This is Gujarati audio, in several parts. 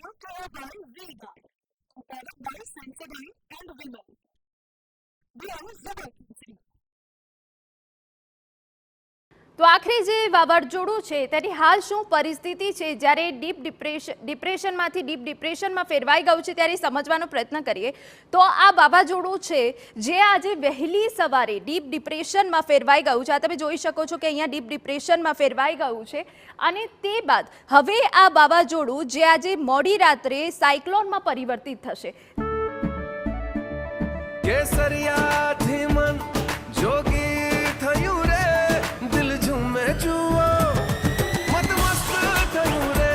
brought to you by V-Guard, a product by Sensodyne and Vimal. We are Zubal. તો આખરે જે વાવાઝોડું છે તેની હાલ શું પરિસ્થિતિ છે, જ્યારે ડિપ્રેશનમાંથી ડીપ ડિપ્રેશનમાં ફેરવાઈ ગયું છે ત્યારે સમજવાનો પ્રયત્ન કરીએ તો આ વાવાઝોડું છે જે આજે વહેલી સવારે ડીપ ડિપ્રેશનમાં ફેરવાઈ ગયું છે. આ તમે જોઈ શકો છો કે અહીંયા ડીપ ડિપ્રેશનમાં ફેરવાઈ ગયું છે અને તે બાદ હવે આ વાવાઝોડું જે આજે મોડી રાત્રે સાયક્લોનમાં પરિવર્તિત થશે. કેસરિયાથી મન જોગી થયું રે, દિલ ઝૂમે જુઓ મત મસ્ત થયું રે,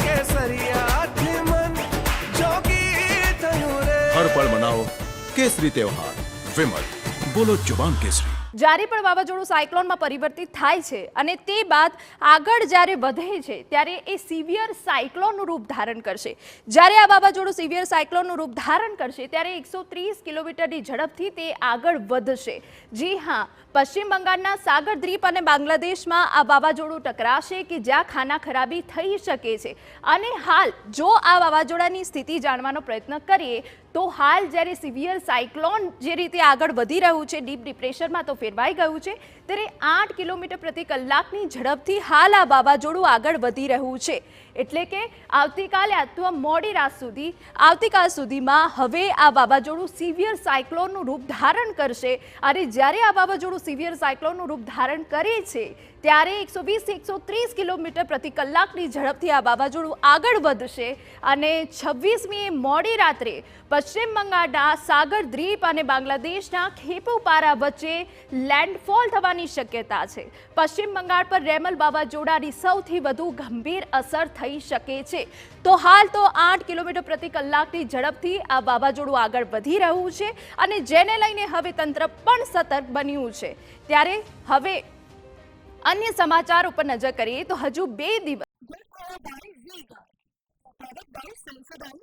કેસરિયાથી મન જોગી થયું રે. હર પળ મનાવો કેસરી તહેવાર. વિમલ, બોલો જુબાન કેસરી. જ્યારે પણ વાવાઝોડું સાયક્લોનમાં પરિવર્તિત થાય છે અને તે બાદ આગળ જ્યારે વધે છે ત્યારે એ સિવિયર સાયક્લોનનું રૂપ ધારણ કરશે. જ્યારે આ વાવાઝોડું સિવિયર સાયક્લોનનું રૂપ ધારણ કરશે ત્યારે 130 કિલોમીટરની ઝડપથી તે આગળ વધશે. જી હા, પશ્ચિમ બંગાળના સાગર દ્વીપ અને બાંગ્લાદેશમાં આ વાવાઝોડું ટકરાશે કે જ્યાં ખાના ખરાબી થઈ શકે છે. અને હાલ જો આ વાવાઝોડાની સ્થિતિ જાણવાનો પ્રયત્ન કરીએ તો હાલ જ્યારે સિવિયર સાયક્લોન જે રીતે આગળ વધી રહ્યું છે ડીપ ડિપ્રેશનમાં તો ફેરવાઈ ગયું છે, ત્યારે 8 કિલોમીટર પ્રતિ કલાકની ઝડપથી હાલ આ વાવાઝોડું આગળ વધી રહ્યું છે. એટલે કે આવતીકાલે અથવા મોડી રાત સુધી આવતીકાલ સુધીમાં હવે આ વાવાઝોડું સિવિયર સાયક્લોનનું રૂપ ધારણ કરશે. અને જ્યારે આ વાવાઝોડું સિવિયર સાયક્લોનનું રૂપ ધારણ કરે છે ત્યારે 120-130 કિલોમીટર પ્રતિ કલાકની ઝડપથી આ વાવાઝોડું આગળ વધશે અને 26મીએ મોડી રાત્રે પશ્ચિમ બંગાળના સાગર દ્વીપ અને બાંગ્લાદેશના ખેપુપારા વચ્ચે લેન્ડફોલ થવાની શક્યતા છે. પશ્ચિમ બંગાળ પર રેમલ વાવાઝોડાની સૌથી વધુ ગંભીર અસર થઈ શકે છે. તો હાલ તો 8 કિલોમીટર પ્રતિ કલાકની ઝડપથી આ વાવાઝોડું આગળ વધી રહ્યું છે અને જેને લઈને હવે તંત્ર પણ સતર્ક બન્યું છે. ત્યારે હવે અન્ય સમાચાર ઉપર નજર કરીએ તો હજુ 2 દિવસ Brought to you by V-Guard, a product by Sensodyne